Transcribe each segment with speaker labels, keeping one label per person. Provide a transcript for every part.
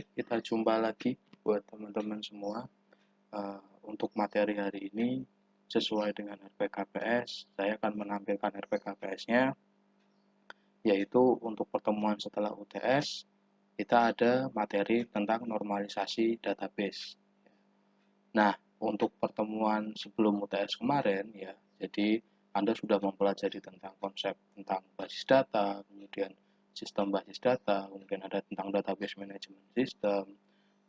Speaker 1: Kita jumpa lagi buat teman-teman semua. Untuk materi hari ini sesuai dengan RPKPS, saya akan menampilkan RPKPS-nya, yaitu untuk pertemuan setelah UTS, kita ada materi tentang normalisasi database. Nah, untuk pertemuan sebelum UTS kemarin, ya, jadi Anda sudah mempelajari tentang konsep tentang basis data, kemudian sistem basis data, kemudian ada tentang database management system,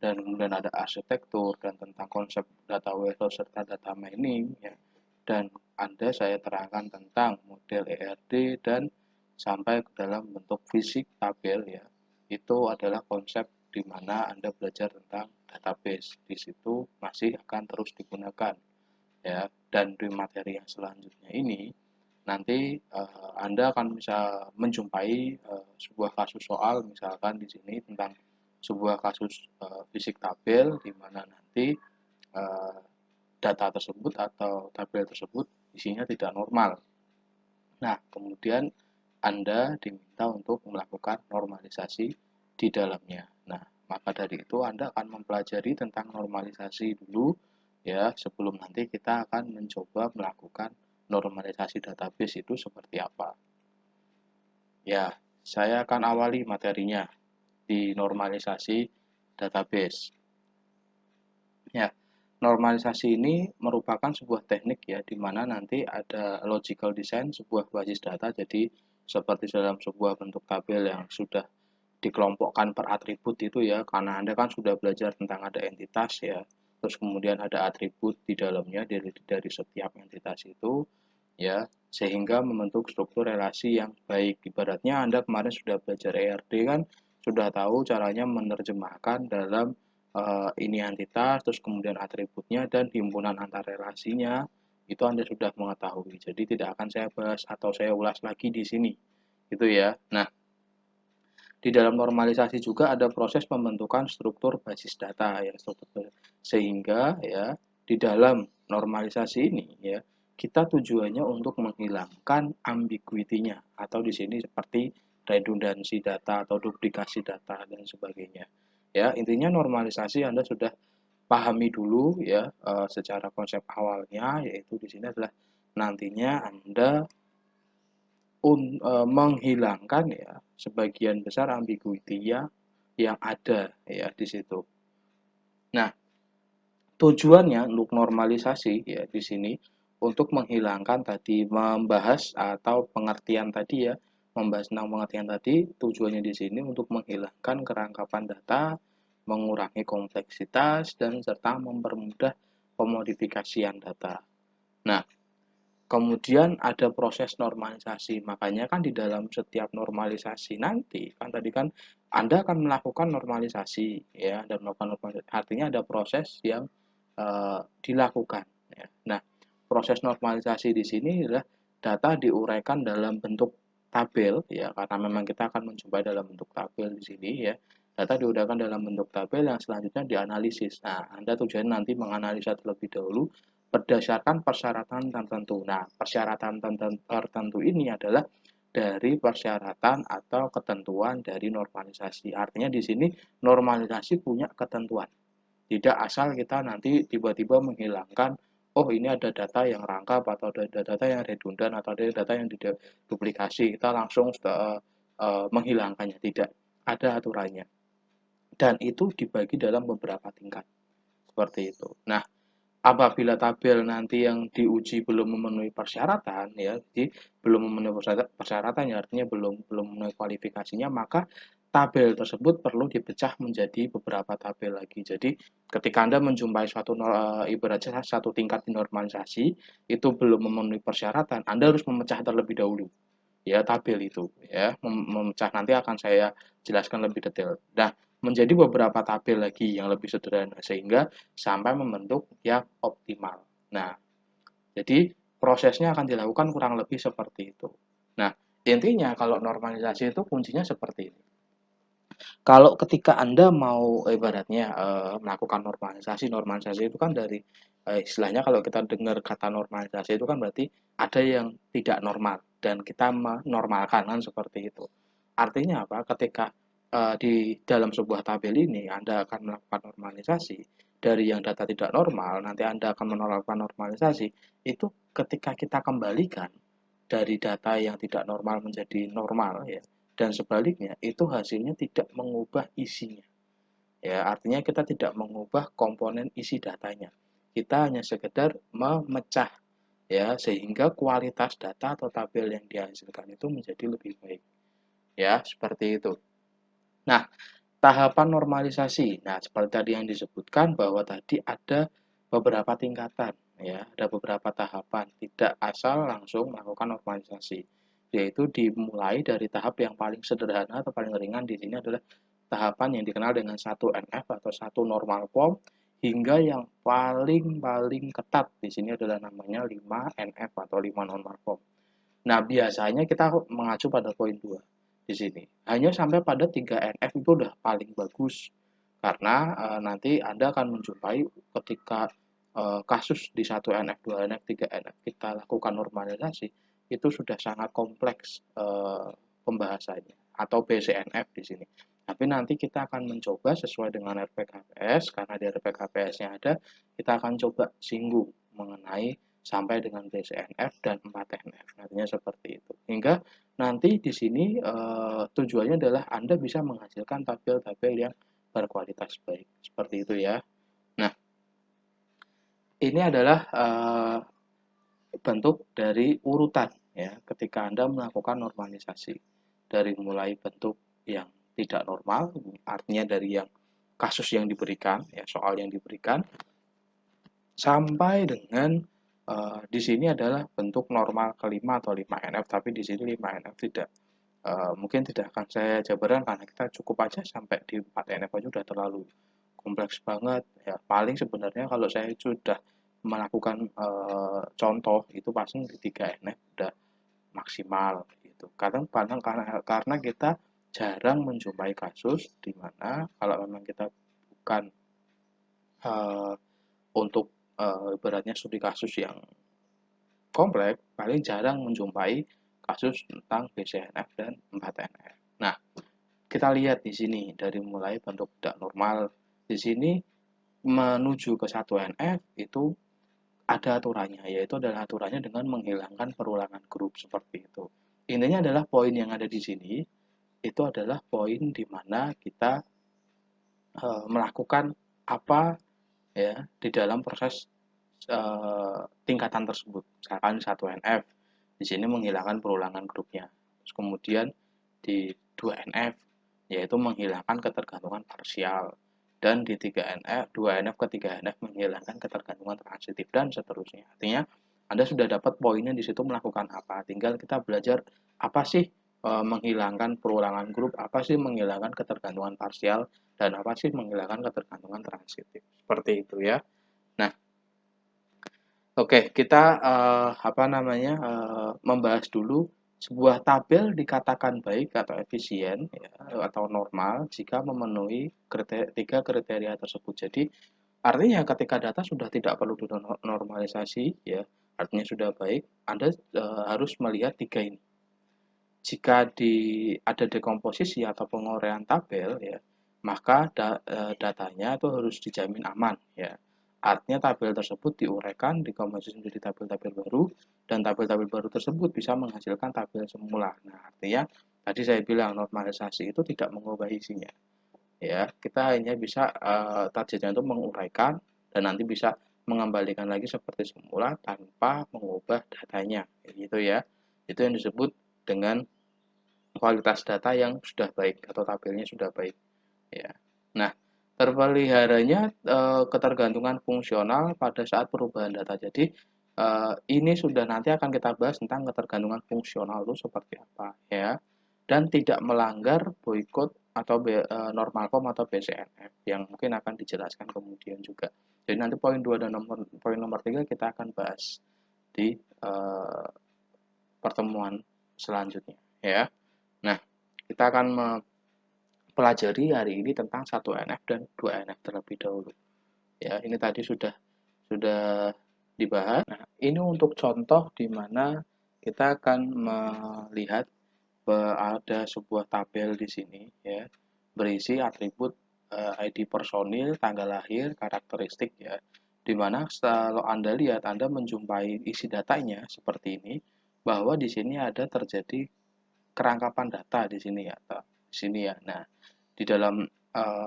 Speaker 1: dan kemudian ada arsitektur dan tentang konsep data warehouse serta data mining, ya. Dan saya terangkan tentang model ERD dan sampai ke dalam bentuk fisik tabel, ya. Itu adalah konsep di mana Anda belajar tentang database. Di situ masih akan terus digunakan, ya. Dan di materi yang selanjutnya ini nanti Anda akan bisa menjumpai sebuah kasus soal, misalkan di sini tentang sebuah kasus fisik tabel di mana nanti uh, data tersebut atau tabel tersebut isinya tidak normal. Nah, kemudian Anda diminta untuk melakukan normalisasi di dalamnya. Nah, maka dari itu Anda akan mempelajari tentang normalisasi dulu, ya, sebelum nanti kita akan mencoba melakukan normalisasi database itu seperti apa. Ya, saya akan awali materinya di normalisasi database. Ya, normalisasi ini merupakan sebuah teknik, ya, di mana nanti ada logical design sebuah basis data. Jadi seperti dalam sebuah bentuk tabel yang sudah dikelompokkan per atribut itu, ya, karena Anda kan sudah belajar tentang ada entitas, ya. Terus kemudian ada atribut di dalamnya dari setiap entitas itu, ya, sehingga membentuk struktur relasi yang baik. Ibaratnya Anda kemarin sudah belajar ERD kan, sudah tahu caranya menerjemahkan dalam ini entitas, terus kemudian atributnya dan himpunan antar relasinya, itu Anda sudah mengetahui. Jadi tidak akan saya bahas atau saya ulas lagi di sini. Gitu, ya. Nah, di dalam normalisasi juga ada proses pembentukan struktur basis data, ya, sehingga, ya, di dalam normalisasi ini, ya, kita tujuannya untuk menghilangkan ambiguity-nya atau di sini seperti redundansi data atau duplikasi data dan sebagainya. Ya, intinya normalisasi Anda sudah pahami dulu, ya, secara konsep awalnya, yaitu di sini adalah nantinya Anda menghilangkan, ya, sebagian besar ambiguity yang ada, ya, di situ. Nah, tujuannya untuk normalisasi, ya, di sini untuk menghilangkan tadi membahas atau pengertian tadi, ya, membahas tentang pengertian tadi, tujuannya di sini untuk menghilangkan kerangkapan data, mengurangi kompleksitas dan serta mempermudah pemodifikasian data. Nah, kemudian ada proses normalisasi. Makanya kan di dalam setiap normalisasi nanti, kan tadi kan Anda akan melakukan normalisasi, ya, dan melakukan normalisasi. Artinya ada proses yang dilakukan, ya. Nah, proses normalisasi di sini adalah data diuraikan dalam bentuk tabel, ya, karena memang kita akan mencoba dalam bentuk tabel di sini, ya. Data diuraikan dalam bentuk tabel yang selanjutnya dianalisis. Nah, Anda tujuannya nanti menganalisa terlebih dahulu berdasarkan persyaratan tertentu. Nah, persyaratan tertentu ini adalah dari persyaratan atau ketentuan dari normalisasi. Artinya di sini normalisasi punya ketentuan. Tidak asal kita nanti tiba-tiba menghilangkan, oh ini ada data yang rangkap atau ada data yang redundan atau ada data yang duplikasi, kita langsung menghilangkannya. Tidak, ada aturannya. Dan itu dibagi dalam beberapa tingkat. Seperti itu. Nah, apabila tabel nanti yang diuji belum memenuhi persyaratan, ya, jadi belum memenuhi persyaratan, ya, artinya belum belum memenuhi kualifikasinya, maka tabel tersebut perlu dipecah menjadi beberapa tabel lagi. Jadi ketika Anda menjumpai suatu ibaratnya satu tingkat normalisasi itu belum memenuhi persyaratan, Anda harus memecah terlebih dahulu, ya, tabel itu, ya, memecah nanti akan saya jelaskan lebih detail. Nah, menjadi beberapa tabel lagi yang lebih sederhana sehingga sampai membentuk yang optimal. Nah, jadi prosesnya akan dilakukan kurang lebih seperti itu. Nah, intinya kalau normalisasi itu kuncinya seperti ini. Kalau ketika Anda mau ibaratnya melakukan normalisasi, normalisasi itu kan dari istilahnya kalau kita dengar kata normalisasi itu kan berarti ada yang tidak normal dan kita menormalkan kan seperti itu. Artinya apa? Ketika di dalam sebuah tabel ini Anda akan melakukan normalisasi dari yang data tidak normal, nanti Anda akan melakukan normalisasi, itu ketika kita kembalikan dari data yang tidak normal menjadi normal ya, dan sebaliknya itu hasilnya tidak mengubah isinya. Ya, artinya kita tidak mengubah komponen isi datanya. Kita hanya sekedar memecah ya sehingga kualitas data atau tabel yang dihasilkan itu menjadi lebih baik. Ya, seperti itu. Nah, tahapan normalisasi. Nah, seperti tadi yang disebutkan bahwa tadi ada beberapa tingkatan, ya, ada beberapa tahapan. Tidak asal langsung melakukan normalisasi, yaitu dimulai dari tahap yang paling sederhana atau paling ringan di sini adalah tahapan yang dikenal dengan 1 NF atau 1 normal form hingga yang paling ketat di sini adalah namanya 5 NF atau 5 normal form. Nah, biasanya kita mengacu pada poin 2 di sini. Hanya sampai pada 3 NF itu udah paling bagus. Karena nanti Anda akan menjumpai ketika kasus di 1 NF, 2 NF, 3 NF kita lakukan normalisasi, itu sudah sangat kompleks pembahasannya atau BCNF di sini. Tapi nanti kita akan mencoba sesuai dengan RPKPS, karena di RPKPS-nya ada, kita akan coba singgung mengenai sampai dengan BCNF dan 4NF. Nantinya seperti itu. Hingga nanti di sini tujuannya adalah Anda bisa menghasilkan tabel-tabel yang berkualitas baik. Seperti itu ya. Nah, ini adalah bentuk dari urutan ya ketika Anda melakukan normalisasi. Dari mulai bentuk yang tidak normal, artinya dari yang kasus yang diberikan, ya soal yang diberikan, sampai dengan di sini adalah bentuk normal kelima atau 5NF, tapi di sini 5NF tidak mungkin tidak akan saya jabarkan karena kita cukup aja sampai di 4NF aja udah terlalu kompleks banget ya. Paling sebenarnya kalau saya sudah melakukan contoh itu pasti di 3NF udah maksimal gitu. Karena kita jarang menjumpai kasus di mana kalau memang kita bukan untuk ibaratnya studi kasus yang kompleks, paling jarang menjumpai kasus tentang BCNF dan 4NF. Nah, kita lihat di sini dari mulai bentuk tidak normal di sini menuju ke 1NF itu ada aturannya, yaitu adalah aturannya dengan menghilangkan perulangan grup seperti itu. Intinya adalah poin yang ada di sini itu adalah poin di mana kita melakukan apa ya di dalam proses tingkatan tersebut. Misalkan 1NF, di sini menghilangkan perulangan grupnya. Terus kemudian di 2NF, yaitu menghilangkan ketergantungan parsial. Dan di 3NF, 2NF ke 3NF menghilangkan ketergantungan transitif dan seterusnya. Artinya Anda sudah dapat poinnya di situ melakukan apa. Tinggal kita belajar apa sih menghilangkan perulangan grup, apa sih menghilangkan ketergantungan parsial, dan apa sih menghilangkan ketergantungan transitif. Seperti itu ya. Nah, oke, kita membahas dulu sebuah tabel dikatakan baik atau efisien ya, atau normal jika memenuhi tiga kriteria tersebut. Jadi artinya ketika data sudah tidak perlu dinormalisasi ya, artinya sudah baik, Anda harus melihat tiga ini. Jika ada dekomposisi atau penguraian tabel ya, maka datanya itu harus dijamin aman ya. Artinya tabel tersebut diuraikan, dikomposisi menjadi tabel-tabel baru, dan tabel-tabel baru tersebut bisa menghasilkan tabel semula. Nah, artinya tadi saya bilang normalisasi itu tidak mengubah isinya. Ya, kita hanya bisa targetnya itu menguraikan dan nanti bisa mengembalikan lagi seperti semula tanpa mengubah datanya. Gitu ya. Itu yang disebut dengan kualitas data yang sudah baik atau tabelnya sudah baik ya. Nah, terpeliharanya ketergantungan fungsional pada saat perubahan data. Jadi ini sudah nanti akan kita bahas tentang ketergantungan fungsional itu seperti apa ya, dan tidak melanggar boikot atau normal form atau BCNF yang mungkin akan dijelaskan kemudian juga. Jadi nanti poin 2 dan poin nomor 3 kita akan bahas di pertemuan selanjutnya ya. Nah, kita akan mempelajari hari ini tentang 1NF dan 2NF terlebih dahulu. Ya, ini tadi sudah dibahas. Nah, ini untuk contoh di mana kita akan melihat bahwa ada sebuah tabel di sini ya. berisi atribut ID personil, tanggal lahir, karakteristik ya. Dimana kalau Anda lihat, Anda menjumpai isi datanya seperti ini, bahwa di sini ada terjadi kerangkapan data di sini ya, di sini ya. Nah, di dalam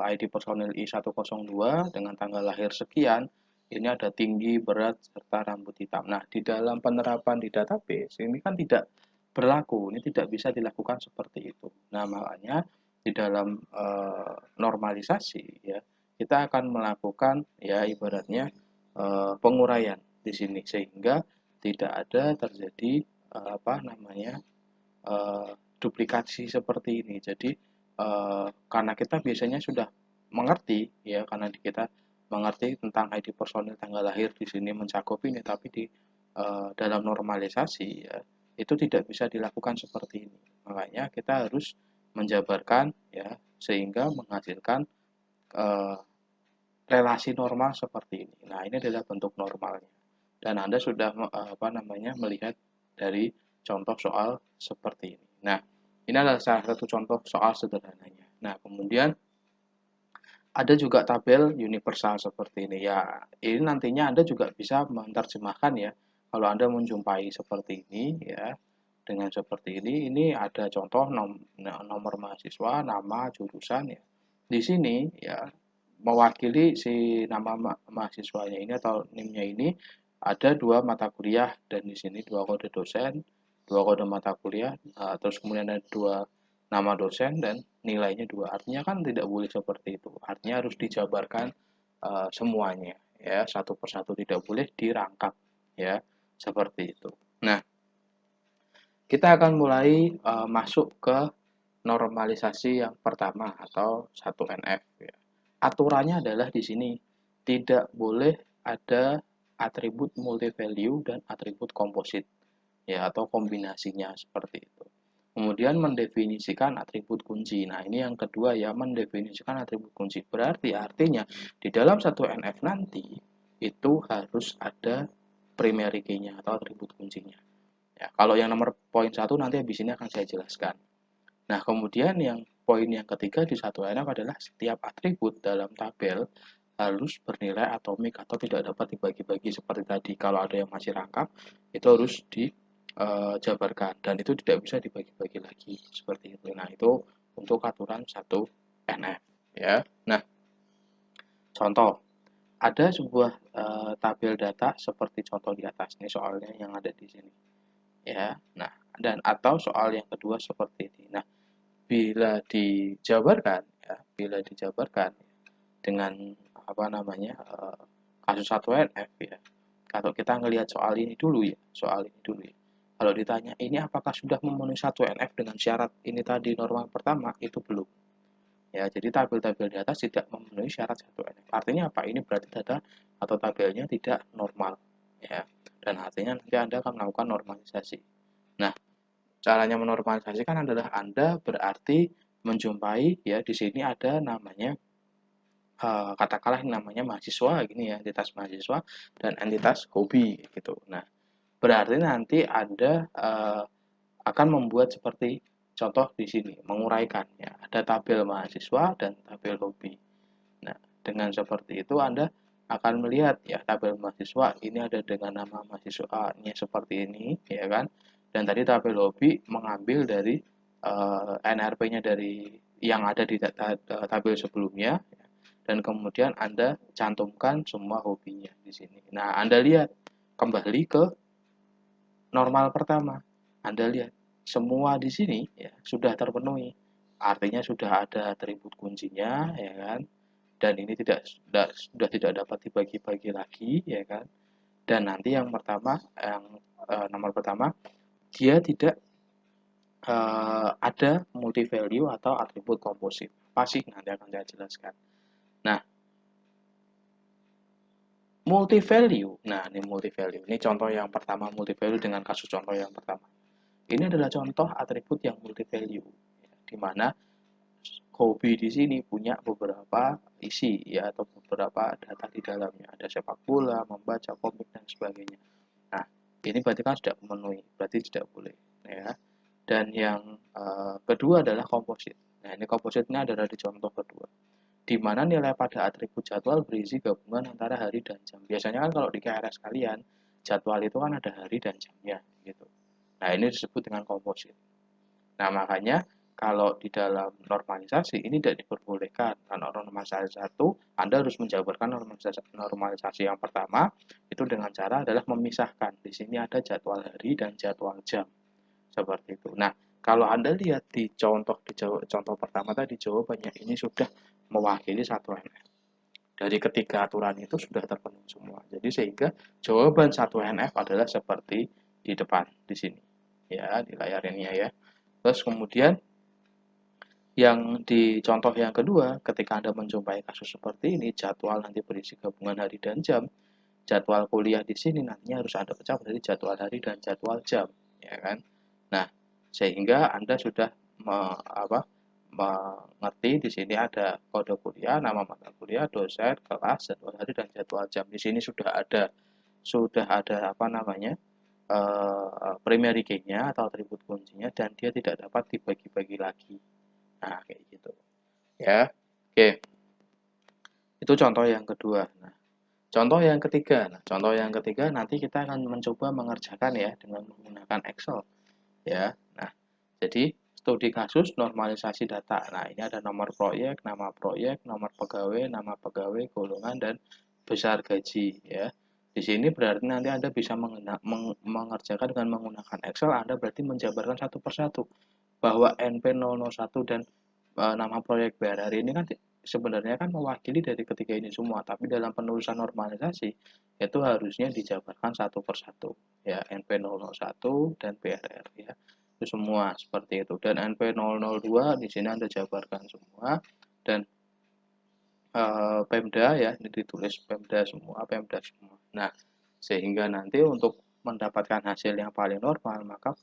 Speaker 1: ID personil I102 dengan tanggal lahir sekian, ini ada tinggi, berat, serta rambut hitam. Nah, di dalam penerapan di database, ini kan tidak berlaku, ini tidak bisa dilakukan seperti itu. Nah, makanya di dalam normalisasi, ya, kita akan melakukan, ya, ibaratnya penguraian di sini, sehingga tidak ada terjadi apa namanya duplikasi seperti ini. Jadi karena kita biasanya sudah mengerti ya, karena kita mengerti tentang ID personil, tanggal lahir di sini mencakup ini, tapi di dalam normalisasi ya itu tidak bisa dilakukan seperti ini. Makanya kita harus menjabarkan ya sehingga menghasilkan eh, relasi normal seperti ini. Nah, ini adalah bentuk normalnya. Dan Anda sudah apa namanya melihat dari contoh soal seperti ini. Nah, ini adalah salah satu contoh soal sederhananya. Nah, kemudian ada juga tabel universal seperti ini. Ya, ini nantinya Anda juga bisa menerjemahkan ya. Kalau Anda menjumpai seperti ini ya, dengan seperti ini ada contoh nomor mahasiswa, nama, jurusan ya. Di sini ya mewakili si nama mahasiswanya ini atau NIM-nya ini ada dua mata kuliah dan di sini dua kode dosen, dua kode mata kuliah, terus kemudian ada dua nama dosen dan nilainya dua. Artinya kan tidak boleh seperti itu. Artinya harus dijabarkan semuanya ya, satu persatu, tidak boleh dirangkap ya, seperti itu. Nah, kita akan mulai masuk ke normalisasi yang pertama atau 1NF ya. Aturannya adalah di sini tidak boleh ada atribut multi value dan atribut komposit ya, atau kombinasinya seperti itu. Kemudian mendefinisikan atribut kunci. Nah, ini yang kedua ya, mendefinisikan atribut kunci. Berarti artinya di dalam 1NF nanti itu harus ada primary key-nya atau atribut kuncinya. Ya, kalau yang nomor poin 1 nanti habis ini akan saya jelaskan. Nah, kemudian yang poin yang ketiga di 1NF adalah setiap atribut dalam tabel harus bernilai atomik atau tidak dapat dibagi-bagi seperti tadi. Kalau ada yang masih rangkap, itu harus dijabarkan dan itu tidak bisa dibagi-bagi lagi seperti itu. Nah, itu untuk aturan 1NF ya. Nah, contoh ada sebuah tabel data seperti contoh di atas ini soalnya yang ada di sini ya. Nah, dan atau soal yang kedua seperti ini. Nah, bila dijabarkan dengan apa namanya kasus 1NF ya. Kalau kita ngelihat soal ini dulu ya, Kalau ditanya ini apakah sudah memenuhi 1NF dengan syarat ini tadi normal pertama, itu belum. Ya, jadi tabel-tabel di atas tidak memenuhi syarat 1NF. Artinya apa? Ini berarti data atau tabelnya tidak normal ya. Dan artinya nanti Anda akan melakukan normalisasi. Nah, caranya menormalisasikan adalah Anda berarti menjumpai ya di sini ada namanya katakanlah namanya mahasiswa gini ya, entitas mahasiswa dan entitas hobi gitu. Nah, berarti nanti Anda akan membuat seperti contoh di sini, menguraikan ya. Ada tabel mahasiswa dan tabel hobi. Nah, dengan seperti itu Anda akan melihat ya tabel mahasiswa ini ada dengan nama mahasiswanya seperti ini ya kan. Dan tadi tabel hobi mengambil dari NRP-nya dari yang ada di tabel sebelumnya ya. Dan kemudian Anda cantumkan semua hobinya di sini. Nah, Anda lihat kembali ke normal pertama. Anda lihat semua di sini ya sudah terpenuhi. Artinya sudah ada atribut kuncinya ya kan. Dan ini sudah tidak dapat dibagi-bagi lagi ya kan. Dan nanti yang pertama yang nomor pertama dia tidak ada multi value atau atribut komposit. Pasti nanti akan saya jelaskan. Nah, multi value. Nah, ini multi value. Ini contoh yang pertama multi value dengan kasus contoh yang pertama. Ini adalah contoh atribut yang multi value, di mana hobi di sini punya beberapa isi ya atau beberapa data di dalamnya. Ada sepak bola, membaca komik dan sebagainya. Nah, ini berarti kan sudah memenuhi, berarti tidak boleh ya. Dan yang kedua adalah komposit. Nah, ini kompositnya adalah di contoh kedua, di mana nilai pada atribut jadwal berisi gabungan antara hari dan jam. Biasanya kan kalau di KRS kalian, jadwal itu kan ada hari dan jamnya gitu. Nah, ini disebut dengan komposit. Nah, makanya kalau di dalam normalisasi ini tidak diperbolehkan. Karena normalisasi satu, Anda harus menjabarkan normalisasi yang pertama itu dengan cara adalah memisahkan. Di sini ada jadwal hari dan jadwal jam. Seperti itu. Nah, kalau Anda lihat di contoh pertama tadi, jawabannya ini sudah mewakili satu NF. Dari ketiga aturan itu sudah terpenuhi semua. Jadi sehingga jawaban satu NF adalah seperti di depan di sini. Ya, di layar ini ya. Terus kemudian yang di contoh yang kedua, ketika Anda menjumpai kasus seperti ini, jadwal nanti berisi gabungan hari dan jam, jadwal kuliah di sini nantinya harus Anda pecah dari jadwal hari dan jadwal jam, ya kan? Nah, sehingga Anda sudah mengerti di sini ada kode kuliah, nama mata kuliah, dosen, kelas, jadwal hari dan jadwal jam. Di sini sudah ada apa namanya? Primary key-nya atau atribut kuncinya dan dia tidak dapat dibagi-bagi lagi. Nah, kayak gitu. Ya. Oke. Itu contoh yang kedua. Nah, contoh yang ketiga nanti kita akan mencoba mengerjakan ya dengan menggunakan Excel. Ya. Nah, jadi studi kasus normalisasi data. Nah, ini ada nomor proyek, nomor pegawai, golongan dan besar gaji ya. Di sini berarti nanti Anda bisa mengerjakan dengan menggunakan Excel, Anda berarti menjabarkan satu persatu bahwa NP001 dan nama proyek BRR ini kan sebenarnya kan mewakili dari ketiga ini semua, tapi dalam penulisan normalisasi itu harusnya dijabarkan satu persatu ya, NP001 dan BRR ya. Itu semua seperti itu. Dan NP002 di sini Anda jabarkan semua dan Pemda ya, ini ditulis Pemda semua. Nah, sehingga nanti untuk mendapatkan hasil yang paling normal, maka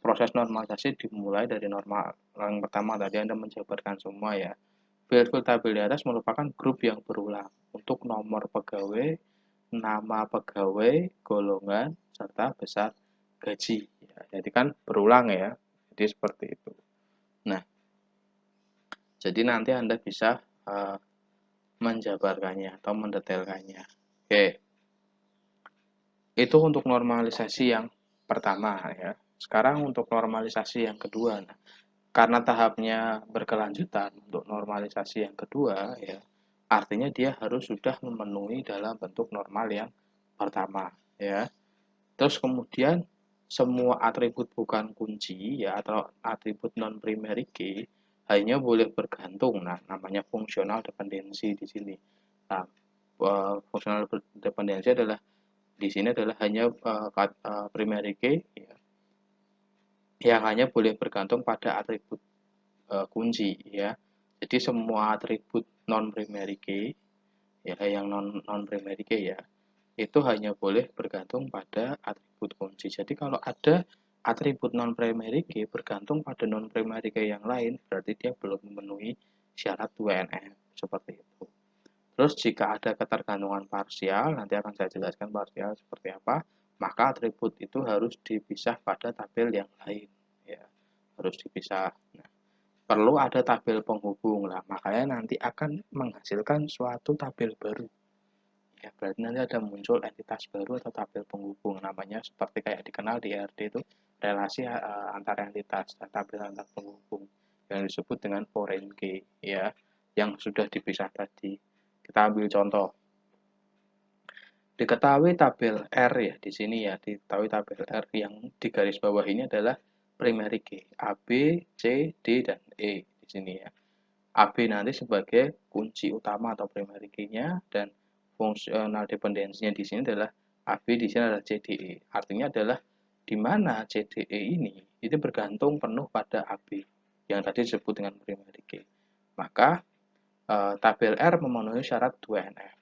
Speaker 1: proses normalisasi dimulai dari normal. Yang pertama tadi Anda menjabarkan semua ya. Field tabel di atas merupakan grup yang berulang untuk nomor pegawai, nama pegawai, golongan, serta besar gaji. Ya, jadi kan berulang ya. Jadi seperti itu. Nah, jadi nanti Anda bisa menjabarkannya atau mendetailkannya. Oke, itu untuk normalisasi yang pertama ya. Sekarang untuk normalisasi yang kedua. Nah, karena tahapnya berkelanjutan untuk normalisasi yang kedua ya, artinya dia harus sudah memenuhi dalam bentuk normal yang pertama ya. Terus kemudian semua atribut bukan kunci ya atau atribut non primary key hanya boleh bergantung. Nah, namanya fungsional dependensi di sini. Nah, fungsional dependensi adalah di sini adalah hanya primary key ya, yang hanya boleh bergantung pada atribut kunci ya. Jadi semua atribut non primary key ya yang non primary key ya itu hanya boleh bergantung pada atribut kunci. Jadi kalau ada atribut non primary key bergantung pada non primary key yang lain berarti dia belum memenuhi syarat 2NF seperti itu. Terus jika ada ketergantungan parsial, nanti akan saya jelaskan parsial seperti apa, maka atribut itu harus dipisah pada tabel yang lain ya. Harus dipisah. Nah, perlu ada tabel penghubung lah, makanya nanti akan menghasilkan suatu tabel baru. Ya, berarti nanti ada muncul entitas baru atau tabel penghubung namanya seperti kayak dikenal di RD itu relasi antar entitas, tabel antar penghubung yang disebut dengan foreign key ya, yang sudah dipisah tadi. Kita ambil contoh. Diketahui tabel R ya di sini ya, diketahui tabel R yang di garis bawah ini adalah primary key A, B, C, D dan E di sini ya. AB nanti sebagai kunci utama atau primary key-nya dan fungsional dependensinya di sini adalah AB di sini adalah CDE. Artinya adalah di mana CDE ini itu bergantung penuh pada AB yang tadi disebut dengan primary key. Maka tabel R memenuhi syarat 2NF,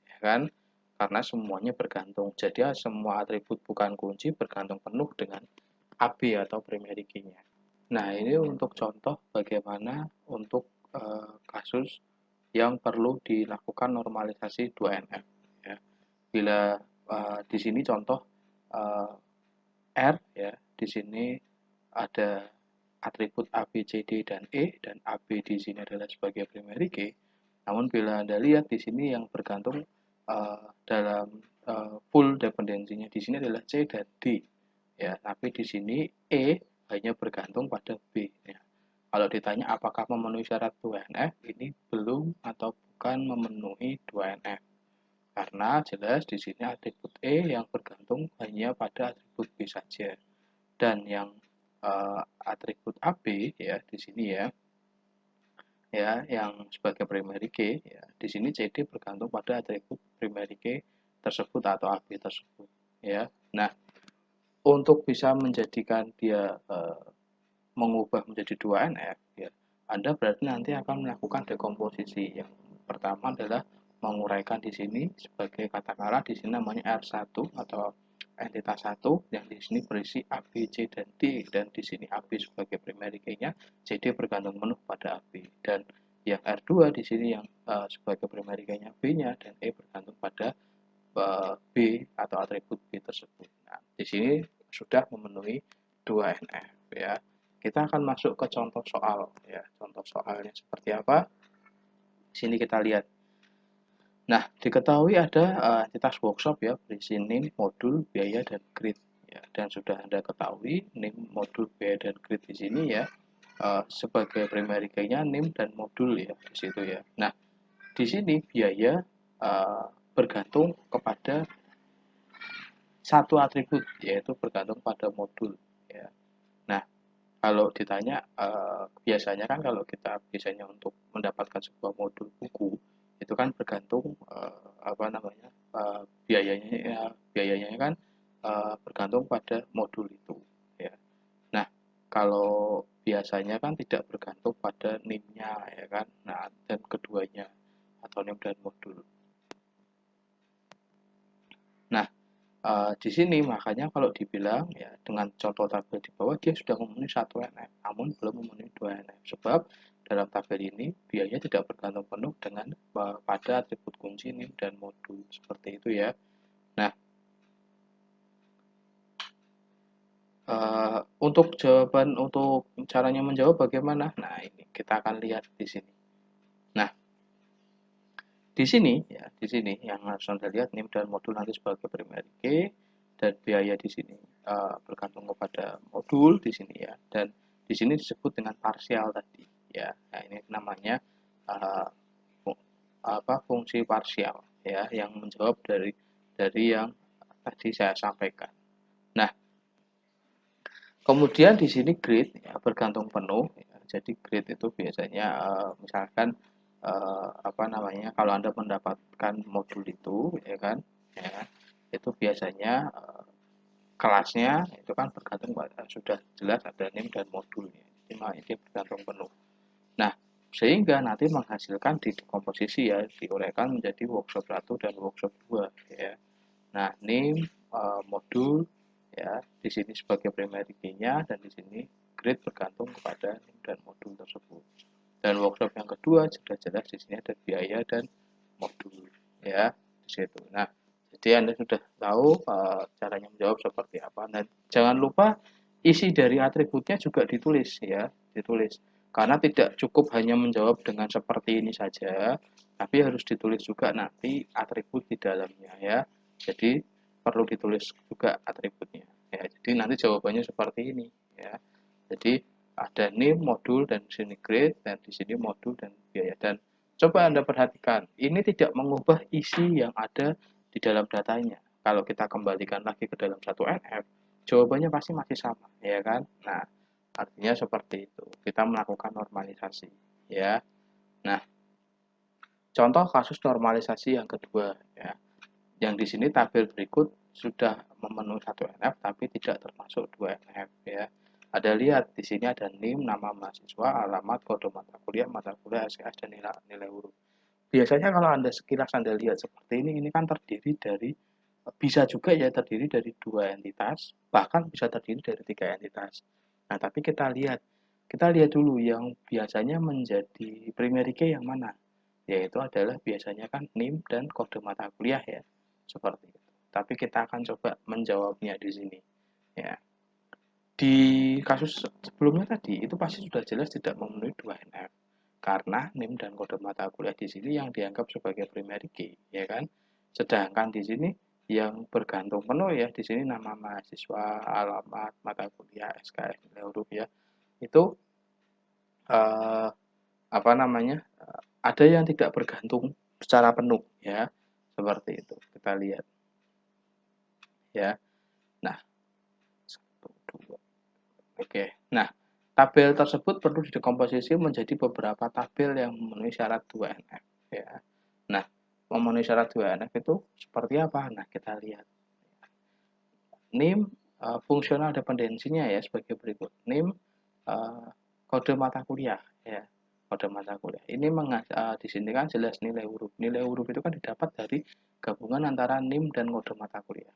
Speaker 1: ya kan? Karena semuanya bergantung. Jadi semua atribut bukan kunci bergantung penuh dengan AB atau primary key-nya. Nah, ini untuk contoh bagaimana untuk kasus yang perlu dilakukan normalisasi 2NF. Ya. Bila di sini contoh R ya, di sini ada atribut A, B, C, D, dan E, dan A, B di sini adalah sebagai primary key. Namun bila Anda lihat di sini yang bergantung dalam full dependensinya di sini adalah C dan D. Ya, tapi di sini E hanya bergantung pada B. Ya. Kalau ditanya apakah memenuhi syarat 2NF, ini belum atau bukan memenuhi 2NF. Karena jelas di sini atribut E yang bergantung hanya pada atribut B saja. Dan yang atribut AB ya di sini ya yang sebagai primary key ya di sini CD bergantung pada atribut primary key tersebut atau AB tersebut ya. Nah, untuk bisa menjadikan dia mengubah menjadi 2NF ya, Anda berarti nanti akan melakukan dekomposisi. Yang pertama adalah menguraikan di sini sebagai katakanlah di sini namanya R1 atau entitas 1 yang di sini berisi A, B, C, dan D, dan di sini AB sebagai primary key-nya, CD bergantung penuh pada AB, dan yang R2 di sini yang sebagai primary key-nya B-nya, dan E bergantung pada B atau atribut B tersebut. Nah, di sini sudah memenuhi 2NF ya. Kita akan masuk ke contoh soal ya. Contoh soalnya seperti apa? Di sini kita lihat. Nah, diketahui ada entitas workshop ya, berisi NIM, modul, biaya, dan grid. Ya, dan sudah Anda ketahui NIM, modul, biaya, dan grid di sini ya, sebagai primary key-nya NIM dan modul ya, di situ ya. Nah, di sini biaya bergantung kepada satu atribut, yaitu bergantung pada modul. Ya. Nah, kalau ditanya, biasanya kan kalau kita biasanya untuk mendapatkan sebuah modul buku, itu kan bergantung biayanya kan bergantung pada modul itu. Ya. Nah, kalau biasanya kan tidak bergantung pada NIM-nya, ya kan. Nah, dan keduanya atau NIM dan modul. Nah, di sini makanya kalau dibilang ya dengan contoh tabel di bawah dia sudah memenuhi 1NF, namun belum memenuhi 2NF. Sebab dalam tabel ini biayanya tidak bergantung penuh dengan pada atribut kunci NIM dan modul seperti itu ya. Nah, untuk caranya menjawab bagaimana? Nah, ini kita akan lihat di sini. Nah, di sini yang harus Anda lihat NIM dan modul nanti sebagai primary key, dan biaya di sini bergantung kepada modul di sini ya, dan di sini disebut dengan parsial tadi ya. Nah, ini namanya fungsi parsial ya, yang menjawab dari yang tadi saya sampaikan. Nah, kemudian di sini grid ya, bergantung penuh ya. Jadi grid itu biasanya misalkan kalau Anda mendapatkan modul itu ya kan ya, itu biasanya kelasnya itu kan bergantung sudah jelas ada NIM dan modulnya. Jadi dia bergantung penuh. Nah, sehingga nanti menghasilkan di komposisi ya, diuraikan menjadi workshop 1 dan workshop 2 ya. Nah, NIM modul ya, di sini sebagai primary key-nya, dan di sini grade bergantung kepada NIM dan modul tersebut. Dan workshop yang kedua sudah jelas di sini ada biaya dan modul ya, di situ. Nah, jadi Anda sudah tahu caranya menjawab seperti apa. Dan jangan lupa isi dari atributnya juga ditulis ya, ditulis. Karena tidak cukup hanya menjawab dengan seperti ini saja, tapi harus ditulis juga nanti atribut di dalamnya ya. Jadi perlu ditulis juga atributnya. Ya, jadi nanti jawabannya seperti ini ya. Jadi ada NIM, modul, dan di sini grade, dan di sini modul dan biaya. Dan coba Anda perhatikan, ini tidak mengubah isi yang ada di dalam datanya. Kalau kita kembalikan lagi ke dalam 1NF, jawabannya pasti masih sama, ya kan? Nah, artinya seperti itu. Kita melakukan normalisasi, ya. Nah, contoh kasus normalisasi yang kedua, ya. Yang di sini tabel berikut sudah memenuhi 1NF tapi tidak termasuk 2NF, ya. Ada lihat di sini ada NIM, nama mahasiswa, alamat, kode mata kuliah, SKS, dan nilai huruf. Biasanya kalau sekilas Anda lihat seperti ini kan terdiri dari, bisa juga ya terdiri dari 2 entitas, bahkan bisa terdiri dari 3 entitas. Nah, tapi kita lihat dulu yang biasanya menjadi primary key yang mana? Yaitu adalah biasanya kan NIM dan kode mata kuliah ya, seperti itu. Tapi kita akan coba menjawabnya di sini. Ya. Di kasus sebelumnya tadi itu pasti sudah jelas tidak memenuhi 2NF karena NIM dan kode mata kuliah di sini yang dianggap sebagai primary key, ya kan? Sedangkan di sini yang bergantung penuh ya di sini nama mahasiswa, alamat, mata kuliah, SKS, nilai huruf ya. Itu eh, apa namanya? Ada yang tidak bergantung secara penuh ya. Seperti itu. Kita lihat ya. Nah, satu, dua. Oke. Nah, tabel tersebut perlu didekomposisi menjadi beberapa tabel yang memenuhi syarat 2NF ya. Nah, memenuhi syarat 2NF itu seperti apa? Nah, kita lihat. NIM fungsional dependensinya ya sebagai berikut. NIM kode mata kuliah ya. Kode mata kuliah. Ini di sini kan jelas nilai huruf. Nilai huruf itu kan didapat dari gabungan antara NIM dan kode mata kuliah.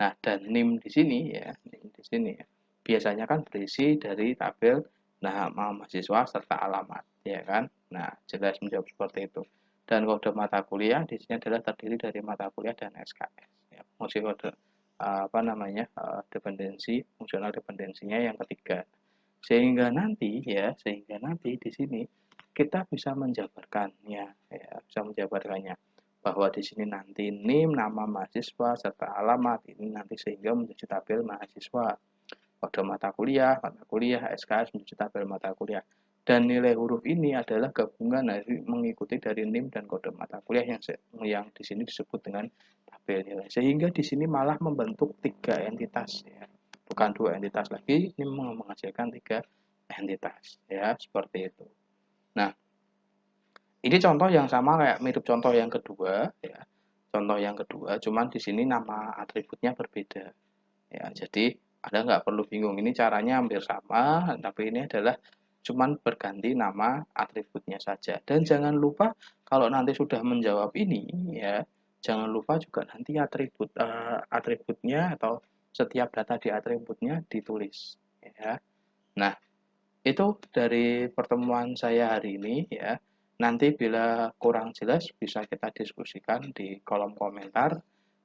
Speaker 1: Nah, dan NIM di sini ya, NIM di sini ya, biasanya kan berisi dari tabel nama mahasiswa serta alamat, ya kan? Nah, jelas menjawab seperti itu. Dan kode mata kuliah di sini adalah terdiri dari mata kuliah dan SKS. Ya, fungsi kode apa namanya dependensi, fungsional dependensinya yang ketiga. Sehingga nanti di sini kita bisa menjabarkannya, ya, bisa menjabarkannya bahwa di sini nanti NIM, nama mahasiswa, serta alamat ini nanti sehingga menjadi tabel mahasiswa. Kode mata kuliah, SKS menjadi tabel mata kuliah. Dan nilai huruf ini adalah gabungan dari mengikuti dari NIM dan kode mata kuliah yang di sini disebut dengan tabel nilai. Sehingga di sini malah membentuk 3 entitas ya. Bukan 2 entitas lagi, ini menghasilkan 3 entitas ya, seperti itu. Nah, ini contoh yang sama kayak mirip contoh yang kedua ya. Contoh yang kedua, cuman di sini nama atributnya berbeda. Ya, jadi Anda nggak perlu bingung. Ini caranya hampir sama, tapi ini adalah cuman berganti nama atributnya saja. Dan jangan lupa kalau nanti sudah menjawab ini ya, jangan lupa juga nanti atributnya atau setiap data di atributnya ditulis ya. Nah, itu dari pertemuan saya hari ini ya. Nanti bila kurang jelas bisa kita diskusikan di kolom komentar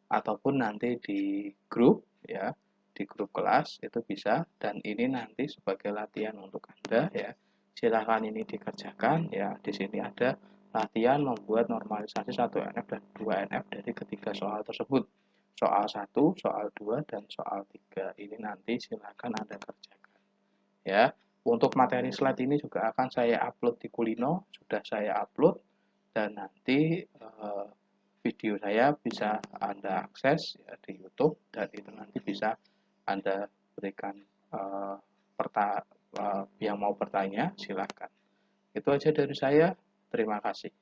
Speaker 1: ataupun nanti di grup ya, di grup kelas itu bisa, dan ini nanti sebagai latihan untuk Anda ya. Silakan ini dikerjakan ya. Di sini ada latihan membuat normalisasi 1NF dan 2NF dari ketiga soal tersebut. Soal 1, soal 2, dan soal 3. Ini nanti silakan Anda kerjakan ya. Untuk materi slide ini juga akan saya upload di Kulino, sudah saya upload, dan nanti video saya bisa Anda akses ya, di YouTube, dan itu nanti bisa Anda berikan yang mau bertanya silahkan. Itu aja dari saya, terima kasih.